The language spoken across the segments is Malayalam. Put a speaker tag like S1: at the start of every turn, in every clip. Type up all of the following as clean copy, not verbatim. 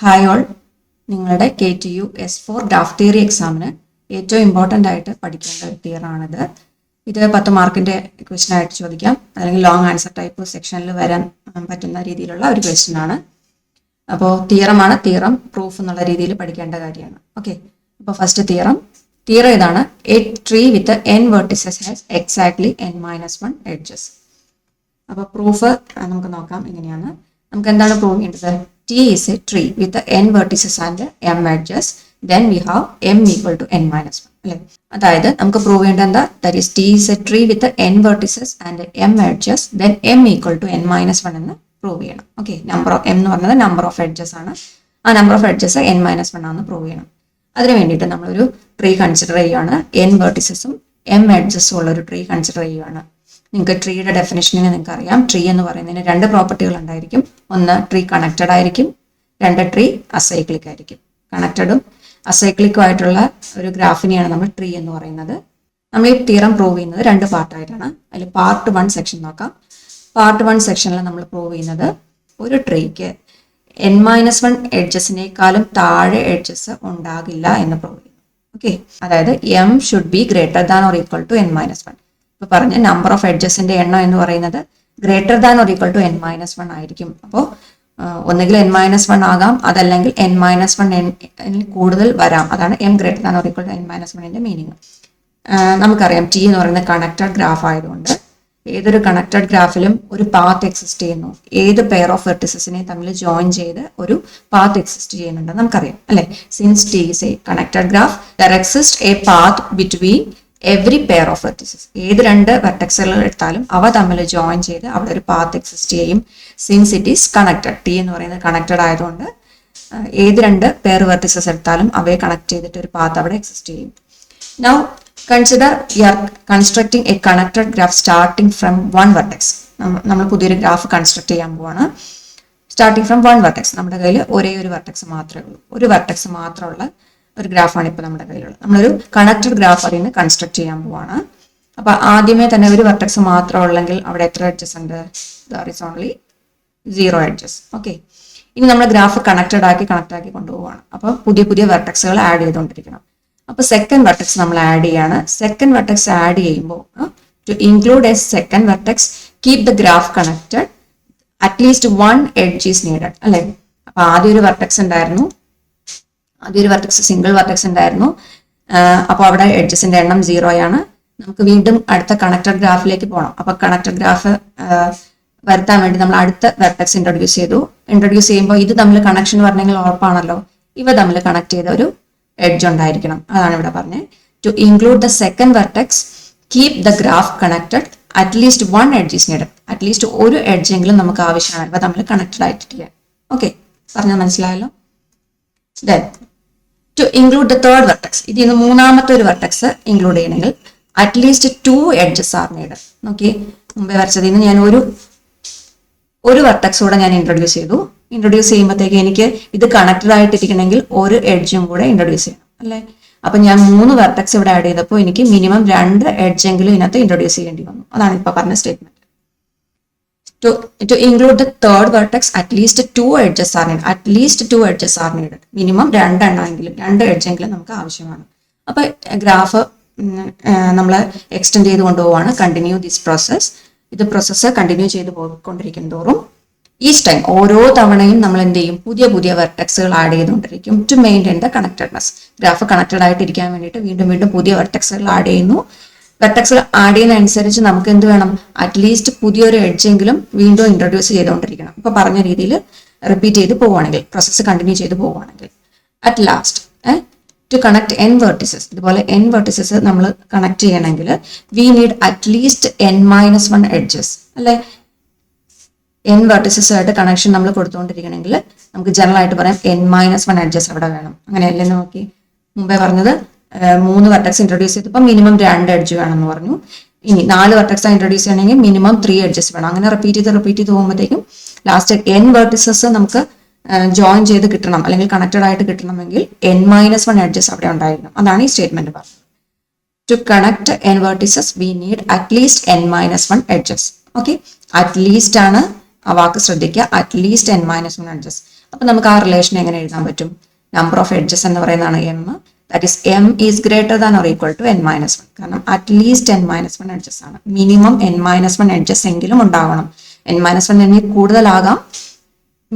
S1: ഹായ് ഓൾ, നിങ്ങളുടെ KTU S4 ഗ്രാഫ് തിയറി എക്സാമിന് ഏറ്റവും ഇമ്പോർട്ടൻ്റ് ആയിട്ട് പഠിക്കേണ്ട ഒരു തിയറാണിത്. ഇത് 10 മാർക്കിൻ്റെ ക്വസ്റ്റ്യൻ ആയിട്ട് ചോദിക്കാം, അല്ലെങ്കിൽ ലോങ് ആൻസർ ടൈപ്പ് സെക്ഷനിൽ വരാൻ പറ്റുന്ന രീതിയിലുള്ള ഒരു ക്വസ്റ്റ്യൻ ആണ്. അപ്പോൾ തിയറമാണ്, തിയറം പ്രൂഫ് എന്നുള്ള രീതിയിൽ പഠിക്കേണ്ട കാര്യമാണ്. ഓക്കെ, അപ്പോൾ ഫസ്റ്റ് തിയറം ഇതാണ്. A tree with n vertices has exactly n-1 edges. അപ്പോൾ പ്രൂഫ് നമുക്ക് നോക്കാം എങ്ങനെയാണ്. നമുക്ക് എന്താണ് പ്രൂവ് ചെയ്യേണ്ടത്? T is a tree with n vertices and m edges. Then we have m equal to n-1. അല്ലേ? അതായത് നമുക്ക് പ്രൂവ് ചെയ്യേണ്ട എന്താ? That is T is a tree with n vertices and m edges. Then m equal to n-1 എന്ന് പ്രൂവ് ചെയ്യണം. ഓക്കെ, നമ്പർ ഓഫ് m എന്ന് പറഞ്ഞത് നമ്പർ ഓഫ് എഡ്ജസ് ആണ്. ആ നമ്പർ ഓഫ് എഡ്ജസ് n-1 ആണെന്ന് പ്രൂവ് ചെയ്യണം. അതിന് വേണ്ടിയിട്ട് നമ്മളൊരു ട്രീ കൺസിഡർ ചെയ്യുകയാണ്. n വെർട്ടിസസും m എഡ്ജസും ഉള്ള ഒരു ട്രീ കൺസിഡർ ചെയ്യുകയാണ്. നിങ്ങൾക്ക് ട്രീയുടെ ഡെഫിനിഷനിൽ നിങ്ങൾക്ക് അറിയാം, ട്രീ എന്ന് പറയുന്നതിന് 2 പ്രോപ്പർട്ടികൾ ഉണ്ടായിരിക്കും. ഒന്ന്, ട്രീ കണക്റ്റഡ് ആയിരിക്കും. 2, ട്രീ അസൈക്ലിക് ആയിരിക്കും. കണക്റ്റഡും അസൈക്ലിക്കും ആയിട്ടുള്ള ഒരു ഗ്രാഫിനെയാണ് നമ്മൾ ട്രീ എന്ന് പറയുന്നത്. നമ്മൾ ഈ തിയറം പ്രൂവ് ചെയ്യുന്നത് 2 പാർട്ടായിട്ടാണ്. അതിൽ പാർട്ട് 1 സെക്ഷൻ നോക്കാം. പാർട്ട് 1 സെക്ഷനിൽ നമ്മൾ പ്രൂവ് ചെയ്യുന്നത് ഒരു ട്രീക്ക് n-1 എഡ്ജസിനേക്കാളും താഴെ എഡ്ജസ് ഉണ്ടാകില്ല എന്ന് പ്രൂവ് ചെയ്യുന്നു. ഓക്കെ, അതായത് m should be greater than or equal to n-1. ഇപ്പൊ പറഞ്ഞ നമ്പർ ഓഫ് എഡ്ജസിന്റെ എണ്ണം എന്ന് പറയുന്നത് greater than or equal to n-1 ആയിരിക്കും. അപ്പോൾ ഒന്നുകിൽ n-1 ആകാം, അതല്ലെങ്കിൽ n-1 കൂടുതൽ വരാം. അതാണ് m greater than or equal to n-1ന്റെ മീനിങ്. നമുക്കറിയാം T എന്ന് പറയുന്നത് കണക്റ്റഡ് ഗ്രാഫ് ആയതുകൊണ്ട് ഏതൊരു കണക്റ്റഡ് ഗ്രാഫിലും ഒരു പാത്ത് എക്സിസ്റ്റ് ചെയ്യുന്നു. ഏത് പെയർ ഓഫ് വെർട്ടിസസിനെ തമ്മിൽ ജോയിൻ ചെയ്ത് ഒരു പാത്ത് എക്സിസ്റ്റ് ചെയ്യുന്നുണ്ട് നമുക്കറിയാം, അല്ലെ? Since T is a connected graph, there exists a path between every pair of vertices. ഏത് 2 വെർട്ടെക്സുകൾ എടുത്താലും അവ തമ്മിൽ ജോയിൻ ചെയ്ത് അവിടെ ഒരു പാത്ത് എക്സിസ്റ്റ് ചെയ്യും. Since it is connected, T എന്ന് പറയുന്നത് കണക്റ്റഡ് ആയതുകൊണ്ട് ഏത് 2 പെയർ വെർട്ടിസസ് എടുത്താലും അവയെ കണക്ട് ചെയ്തിട്ട് ഒരു പാത്ത് അവിടെ എക്സിസ്റ്റ് ചെയ്യും. Now consider you are constructing A connected graph starting from 1 vertex. നമ്മൾ പുതിയൊരു ഗ്രാഫ് കൺസ്ട്രക്ട് ചെയ്യാൻ പോവാണ്. Starting from 1 vertex. നമ്മുടെ കയ്യിൽ ഒരേ ഒരു വെർട്ടെക്സ് മാത്രമേ ഉള്ളൂ. ഒരു വെർട്ടെക്സ് മാത്രമുള്ള ഒരു ഗ്രാഫാണ് ഇപ്പോൾ നമ്മുടെ കയ്യിലുള്ളത്. നമ്മളൊരു കണക്റ്റഡ് ഗ്രാഫ് അതിൽ നിന്ന് കൺസ്ട്രക്ട് ചെയ്യാൻ പോവാണ്. അപ്പൊ ആദ്യമേ തന്നെ ഒരു വെർട്ടെക്സ് മാത്രം ഉള്ളെങ്കിൽ അവിടെ എത്ര എഡ്ജസ് ഉണ്ട്? There is only 0 edges. Okay, ഇനി നമ്മൾ ഗ്രാഫ് കണക്റ്റഡ് ആക്കി കൊണ്ടുപോവാണ്. അപ്പോൾ പുതിയ പുതിയ വെർട്ടെക്സുകൾ ആഡ് ചെയ്തുകൊണ്ടിരിക്കണം. അപ്പൊ സെക്കൻഡ് വെർട്ടെക്സ് നമ്മൾ ആഡ് ചെയ്യാണ്. സെക്കൻഡ് വെർട്ടെക്സ് ആഡ് ചെയ്യുമ്പോൾ to include a second vertex keep the graph connected at least 1 edge is needed, അല്ലെ? അപ്പൊ ആദ്യം ഒരു വെർട്ടെക്സ് ഉണ്ടായിരുന്നു, ആദ്യം ഒരു വെർട്ടെക്സ് സിംഗിൾ വെർട്ടെക്സ് ഉണ്ടായിരുന്നു. അപ്പോൾ അവിടെ എഡ്ജസിന്റെ എണ്ണം 0 ആണ്. നമുക്ക് വീണ്ടും അടുത്ത കണക്റ്റഡ് ഗ്രാഫിലേക്ക് പോകണം. അപ്പൊ കണക്റ്റഡ് ഗ്രാഫ് വരുത്താൻ വേണ്ടി നമ്മൾ അടുത്ത വെർട്ടെക്സ് ഇൻട്രൊഡ്യൂസ് ചെയ്യുമ്പോൾ ഇത് തമ്മിൽ കണക്ഷൻ പറഞ്ഞെങ്കിൽ ഉറപ്പാണല്ലോ, ഇവ തമ്മിൽ കണക്ട് ചെയ്ത ഒരു എഡ്ജ് ഉണ്ടായിരിക്കണം. അതാണ് ഇവിടെ പറഞ്ഞത്. To include the second vertex keep the graph connected at least 1 edge is needed. At least ഒരു എഡ്ജ് എങ്കിലും നമുക്ക് ആവശ്യമാണ് ഇവ തമ്മിൽ കണക്റ്റഡ് ആയിട്ടിരിക്കാൻ. ഓക്കെ, പറഞ്ഞാൽ മനസ്സിലായല്ലോ. Then to include the third vertex, ഇതിന് മൂന്നാമത്തെ ഒരു വെർട്ടെക്സ് ഇൻക്ലൂഡ് ചെയ്യണമെങ്കിൽ അറ്റ്ലീസ്റ്റ് 2 എഡ്ജസ് ആർ നീഡഡ്. നോക്കി, മുമ്പേ വരച്ചതിൽ നിന്ന് ഞാൻ ഒരു വെർട്ടെക്സ് കൂടെ ഞാൻ ഇൻട്രൊഡ്യൂസ് ചെയ്യുമ്പോഴത്തേക്ക് എനിക്ക് ഇത് കണക്റ്റഡ് ആയിട്ടിരിക്കണമെങ്കിൽ ഒരു എഡ്ജും കൂടെ ഇൻട്രൊഡ്യൂസ് ചെയ്യണം, അല്ലെ? അപ്പൊ ഞാൻ 3 വെർട്ടെക്സ് ഇവിടെ ആഡ് ചെയ്തപ്പോൾ എനിക്ക് മിനിമം 2 എഡ്ജെങ്കിലും ഇതിനകത്ത് ഇൻട്രൊഡ്യൂസ് ചെയ്യേണ്ടി വന്നു. അതാണ് ഇപ്പൊ പറഞ്ഞ statement. To include the third vertex, at least 2 edges are needed. At least 2 edges are needed. Minimum 2 എണ്ണമെങ്കിലും 2 എഡ്ജെങ്കിലും നമുക്ക് ആവശ്യമാണ്. അപ്പൊ ഗ്രാഫ് നമ്മൾ എക്സ്റ്റെൻഡ് ചെയ്ത് കൊണ്ടുപോവാണ്. Continue this process. ഇത് പ്രോസസ്സ് കണ്ടിന്യൂ ചെയ്ത് പോയിക്കൊണ്ടിരിക്കും തോറും ഈച്ച് ടൈം ഓരോ തവണയും നമ്മൾ എന്ത് ചെയ്യും? പുതിയ പുതിയ വെർട്ടെക്സുകൾ ആഡ് ചെയ്തുകൊണ്ടിരിക്കും. To maintain the connectedness. Graph connected ആയിട്ടിരിക്കാൻ വേണ്ടിയിട്ട് വീണ്ടും വീണ്ടും പുതിയ വെർട്ടെക്സുകൾ ആഡ് ചെയ്യുന്നു. വെർട്ടെക്സുകൾ ആഡ് ചെയ്യുന്നതനുസരിച്ച് നമുക്ക് എന്ത് വേണം? അറ്റ്ലീസ്റ്റ് പുതിയൊരു എഡ്ജെങ്കിലും വീണ്ടും ഇൻട്രൊഡ്യൂസ് ചെയ്തുകൊണ്ടിരിക്കണം. ഇപ്പൊ പറഞ്ഞ രീതിയിൽ റിപ്പീറ്റ് ചെയ്ത് പോവുകയാണെങ്കിൽ, പ്രോസസ്സ് കണ്ടിന്യൂ ചെയ്ത് പോവുകയാണെങ്കിൽ, at last two connect n vertices, ഇതുപോലെ n വെർട്ടിസസ് നമ്മൾ കണക്ട് ചെയ്യണമെങ്കിൽ V need at least n-1 edges, അല്ലെ? n വെർട്ടിസസ് ആയിട്ട് കണക്ഷൻ നമ്മൾ കൊടുത്തുകൊണ്ടിരിക്കണമെങ്കിൽ നമുക്ക് ജനറൽ ആയിട്ട് പറയാം n-1 എഡ്ജസ് അവിടെ വേണം. അങ്ങനെയല്ലേ? നോക്കി, മുമ്പേ പറഞ്ഞത് 3 വെർട്ടെക്സ് ഇൻട്രൊഡ്യൂസ് ചെയ്തപ്പോൾ മിനിമം 2 എഡ്ജ് വേണമെന്ന് പറഞ്ഞു. ഇനി 4 വെർട്ടെക്സ് ഇൻട്രൊഡ്യൂസ് ചെയ്യണമെങ്കിൽ മിനിമം 3 എഡ്ജസ് വേണം. അങ്ങനെ റിപ്പീറ്റ് ചെയ്ത് പോകുമ്പോഴത്തേക്കും ലാസ്റ്റ് n വെർട്ടിസസ് നമുക്ക് ജോയിൻ ചെയ്ത് കിട്ടണം, അല്ലെങ്കിൽ കണക്റ്റഡ് ആയിട്ട് കിട്ടണമെങ്കിൽ n-1 എഡ്ജസ് അവിടെ ഉണ്ടായിരുന്നു. അതാണ് ഈ സ്റ്റേറ്റ്മെന്റ് പറഞ്ഞത്. To connect n vertices we need at least n-1 edges. Okay, at least ആണ് ആ വാക്ക് ശ്രദ്ധിക്കുക. At least n-1 edges. അപ്പോൾ നമുക്ക് ആ റിലേഷൻ എങ്ങനെ എഴുതാൻ പറ്റും? നമ്പർ ഓഫ് എഡ്ജസ് എന്ന് പറയുന്നതാണ് M. That is M is greater than or equal to n minus 1. കാരണം അറ്റ്ലീസ്റ്റ് n മൈനസ് 1 എഡ്ജസ് ആണ്. മിനിമം n മൈനസ് 1 എഡ്ജസ് എങ്കിലും ഉണ്ടാവണം. n മൈനസ് 1 എന്നീ കൂടുതലാകാം,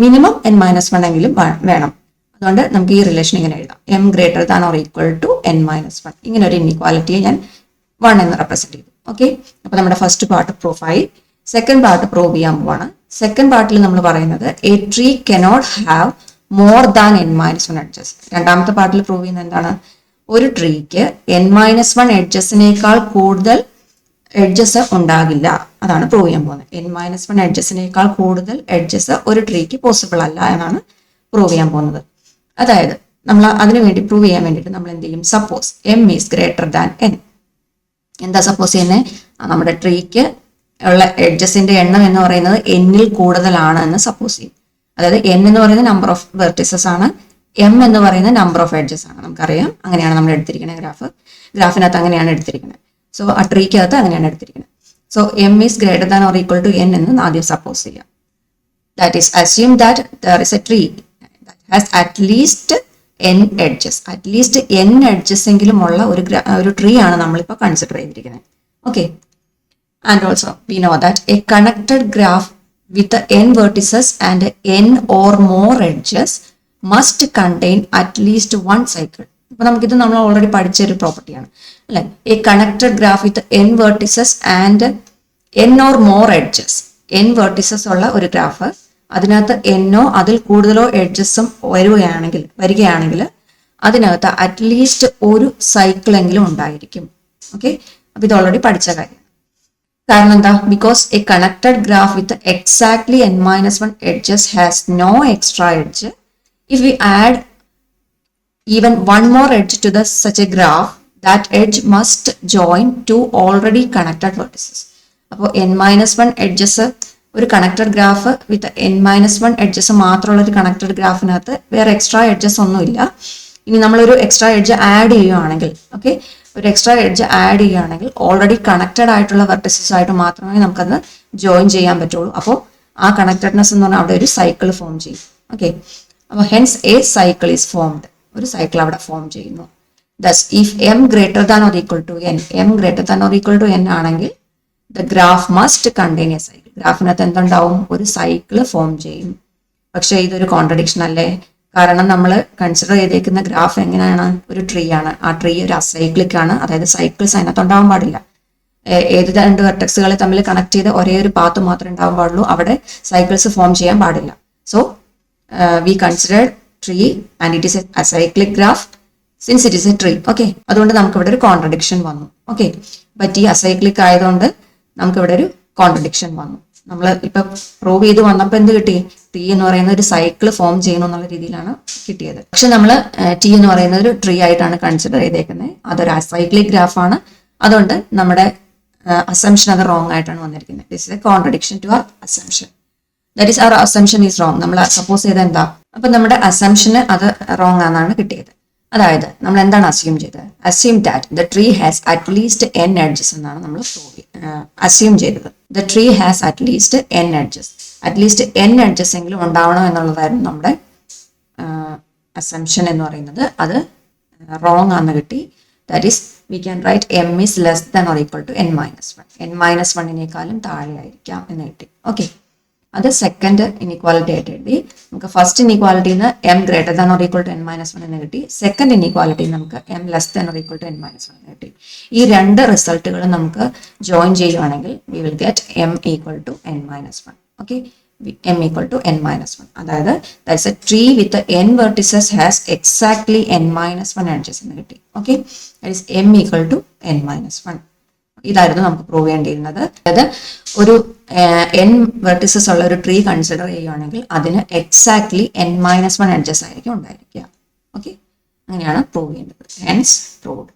S1: മിനിമം n മൈനസ് 1 എങ്കിലും വേണം. അതുകൊണ്ട് നമുക്ക് ഈ റിലേഷൻ ഇങ്ങനെ എഴുതാം, M greater than or equal to n minus 1. ഇങ്ങനെ ഒരു ഇൻഇക്വാലിറ്റിയെ ഞാൻ 1 എന്ന് റെപ്രസെന്റ് ചെയ്തു. ഓക്കെ, അപ്പൊ നമ്മുടെ ഫസ്റ്റ് പാർട്ട് പ്രൂഫായി. സെക്കൻഡ് പാർട്ട് പ്രൂവ് ചെയ്യാൻ പോവാണ്. സെക്കൻഡ് പാർട്ടിൽ നമ്മൾ പറയുന്നത് a tree cannot have more than n minus 1 edges. രണ്ടാമത്തെ പാർട്ടിൽ പ്രൂവ് ചെയ്യുന്നത് എന്താണ്? ഒരു ട്രീക്ക് n മൈനസ് 1 എഡ്ജസിനേക്കാൾ കൂടുതൽ എഡ്ജസ് ഉണ്ടാകില്ല. അതാണ് പ്രൂവ് ചെയ്യാൻ പോകുന്നത്. n മൈനസ് 1 എഡ്ജസിനേക്കാൾ കൂടുതൽ എഡ്ജസ് ഒരു ട്രീക്ക് പോസിബിൾ അല്ല എന്നാണ് പ്രൂവ് ചെയ്യാൻ പോകുന്നത്. അതായത് നമ്മൾ അതിനു വേണ്ടി പ്രൂവ് ചെയ്യാൻ വേണ്ടിയിട്ട് നമ്മൾ എന്ത് ചെയ്യും? Suppose m is greater than n. എന്താ സപ്പോസ് ചെയ്യുന്നത്? നമ്മുടെ ട്രീക്ക് ഉള്ള എഡ്ജസിന്റെ എണ്ണം എന്ന് പറയുന്നത് n-ൽ കൂടുതലാണ് എന്ന് സപ്പോസ് ചെയ്യും. അതായത് n എന്ന് പറയുന്നത് നമ്പർ ഓഫ് വെർട്ടിസസ് ആണ്, m എന്ന് പറയുന്നത് നമ്പർ ഓഫ് എഡ്ജസ് ആണ്. നമുക്കറിയാം, അങ്ങനെയാണ് നമ്മൾ എടുത്തിരിക്കുന്നത്. ഗ്രാഫിനകത്ത് അങ്ങനെയാണ് എടുത്തിരിക്കുന്നത്. സോ ആ ട്രീക്കകത്ത് അങ്ങനെയാണ് എടുത്തിരിക്കുന്നത്. So m is greater than or equal to n എന്ന് ആദ്യം സപ്പോസ് ചെയ്യാം. That is assume that there is a tree that has at least n edges. At least n edges എങ്കിലും ഉള്ള ഒരു ട്രീ ആണ് നമ്മളിപ്പോൾ കൺസിഡർ ചെയ്തിരിക്കുന്നത്. Okay, and also we know that a connected graph with n vertices and n or more edges must contain at least one cycle. അപ്പൊ നമുക്കിത് നമ്മൾ ഓൾറെഡി പഠിച്ച ഒരു പ്രോപ്പർട്ടിയാണ് അല്ലെ? A connected graph with n vertices and n or more edges. n vertices ഉള്ള ഒരു ഗ്രാഫ്, അതിനകത്ത് എന്നോ അതിൽ കൂടുതലോ എഡ്ജസും വരികയാണെങ്കിൽ അതിനകത്ത് അറ്റ്ലീസ്റ്റ് ഒരു സൈക്കിൾ എങ്കിലും ഉണ്ടായിരിക്കും. ഓക്കെ, അപ്പൊ ഇത് ഓൾറെഡി പഠിച്ച കാര്യം. കാരണം എന്താ? Because a connected graph with exactly n minus 1 edges has no extra edge. If we add even one more edge to such a graph, that edge must join two already connected vertices. അപ്പോൾ n മൈനസ് 1 എഡ്ജസ് ഒരു connected graph with n minus 1 edges മാത്രമുള്ള ഒരു കണക്റ്റഡ് ഗ്രാഫിനകത്ത് വേറെ എക്സ്ട്രാ എഡ്ജസ് ഒന്നുമില്ല. ഇനി നമ്മളൊരു എക്സ്ട്രാ എഡ്ജ് ആഡ് ചെയ്യുകയാണെങ്കിൽ, ഓക്കെ, ഒരു എക്സ്ട്രാ എഡ്ജ് ആഡ് ചെയ്യുകയാണെങ്കിൽ ഓൾറെഡി കണക്റ്റഡ് ആയിട്ടുള്ള വെർട്ടിസസ് ആയിട്ട് മാത്രമേ നമുക്കത് ജോയിൻ ചെയ്യാൻ പറ്റുള്ളൂ. അപ്പോൾ ആ കണക്റ്റഡ്നെസ് എന്ന് പറഞ്ഞാൽ അവിടെ ഒരു സൈക്കിൾ ഫോം ചെയ്യും. ഓക്കെ, അപ്പോൾ hence a cycle is formed. ഒരു സൈക്കിൾ അവിടെ ഫോം ചെയ്യുന്നു. Thus if m greater than or equal to n, m greater than or equal to n ആണെങ്കിൽ the graph must contain a cycle. ഗ്രാഫിനകത്ത് എന്തുണ്ടാവും? ഒരു സൈക്കിൾ ഫോം ചെയ്യും. പക്ഷേ ഇതൊരു കോൺട്രഡിക്ഷൻ അല്ലേ? കാരണം നമ്മൾ കൺസിഡർ ചെയ്തേക്കുന്ന ഗ്രാഫ് എങ്ങനെയാണ്? ഒരു ട്രീ ആണ്. ആ ട്രീ ഒരു അസൈക്ലിക് ആണ്. അതായത് സൈക്കിൾസ് അതിനകത്ത് ഉണ്ടാവാൻ പാടില്ല. ഏത് രണ്ട് വെർട്ടെക്സുകളെ തമ്മിൽ കണക്ട് ചെയ്ത് ഒരേ ഒരു പാത്ത് മാത്രമേ ഉണ്ടാവാൻ പാടുള്ളൂ. അവിടെ സൈക്കിൾസ് ഫോം ചെയ്യാൻ പാടില്ല. So we consider tree and it is a acyclic graph since it is a tree. Okay, അതുകൊണ്ട് നമുക്ക് ഇവിടെ ഒരു കോൺട്രഡിക്ഷൻ വന്നു. ഓക്കെ, ബട്ട് ഈ അസൈക്ലിക് ആയതുകൊണ്ട് നമുക്ക് ഇവിടെ ഒരു കോൺട്രഡിക്ഷൻ വന്നു. നമ്മൾ ഇപ്പൊ പ്രൂവ് ചെയ്ത് വന്നപ്പോൾ എന്ത് കിട്ടി? ടി എന്ന് പറയുന്ന ഒരു സൈക്കിൾ ഫോം ചെയ്യണം എന്നുള്ള രീതിയിലാണ് കിട്ടിയത്. പക്ഷെ നമ്മൾ ടി എന്ന് പറയുന്ന ഒരു ട്രീ ആയിട്ടാണ് കൺസിഡർ ചെയ്തേക്കുന്നത്. അതൊരു അസൈക്ലിക് ഗ്രാഫ് ആണ്. അതുകൊണ്ട് നമ്മുടെ അസംഷൻ അത് റോങ് ആയിട്ടാണ് വന്നിരിക്കുന്നത്. This is a contradiction to our assumption. That is our assumption is wrong. നമ്മൾ സപ്പോസ് ചെയ്ത എന്താ? അപ്പൊ നമ്മുടെ അസംഷന് അത് റോങ് ആണെന്നാണ് കിട്ടിയത്. അതായത് നമ്മൾ എന്താണ് അസ്യൂം ചെയ്തത്? Assume that the tree has at least n edges എന്നാണ് നമ്മൾ അസ്യൂം ചെയ്തത്. The tree has at least n edges. At least n edges എങ്കിലും ഉണ്ടാവണം എന്നുള്ളതായിരുന്നു നമ്മുടെ അസംഷൻ എന്ന് പറയുന്നത്. അത് റോങ് ആണെന്ന് കിട്ടി. That is we can write m is less than or equal to n minus 1. n minus 1-നേക്കാളും താഴെ ആയിരിക്കാം എന്ന് കിട്ടി. ഓക്കെ, അത് സെക്കൻഡ് ഇൻഇക്വാലിറ്റി ആയിട്ട് എഴുതി. നമുക്ക് ഫസ്റ്റ് ഇൻഇക്വാലിറ്റിയിൽ നിന്ന് m greater than or equal to n minus 1 എന്ന് കിട്ടി. സെക്കൻഡ് ഇൻഇക്വാലിറ്റിയിൽ നമുക്ക് m less than or equal to n minus 1 എന്ന് കിട്ടി. ഈ രണ്ട് റിസൾട്ടുകളും നമുക്ക് ജോയിൻ ചെയ്യുവാണെങ്കിൽ we will get m equal to n minus 1. Okay, m equal to n minus 1. അതായത് that is a tree with n vertices has exactly n minus 1 edges എന്ന് കിട്ടി. Okay, that is m equal to n minus 1. ഇതായിരുന്നു നമുക്ക് പ്രൂവ് ചെയ്യേണ്ടിയിരുന്നത്. അതായത് ഒരു n വെർട്ടിസസ് ഉള്ള ഒരു ട്രീ കൺസിഡർ ചെയ്യുകയാണെങ്കിൽ അതിന് എക്സാക്ട്ലി n മൈനസ് 1 എഡ്ജസ് ആയിരിക്കും ഉണ്ടായിരിക്കുക. ഓക്കെ, അങ്ങനെയാണ് പ്രൂവ് ചെയ്യേണ്ടത്. Hence proved.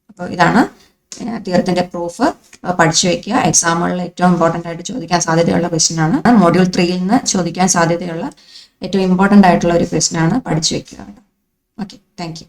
S1: അപ്പോൾ ഇതാണ് തിയറത്തിന്റെ പ്രൂഫ്. പഠിച്ചു വെക്കുക. എക്സാമുകളിൽ ഏറ്റവും ഇമ്പോർട്ടൻ്റ് ആയിട്ട് ചോദിക്കാൻ സാധ്യതയുള്ള ക്വസ്റ്റ്യൻ ആണ്. മൊഡ്യൂൾ 3-ൽ നിന്ന് ചോദിക്കാൻ സാധ്യതയുള്ള ഏറ്റവും ഇമ്പോർട്ടൻ്റ് ആയിട്ടുള്ള ഒരു ക്വസ്റ്റ്യൻ ആണ്. പഠിച്ചു വെക്കുക. Okay, thank you.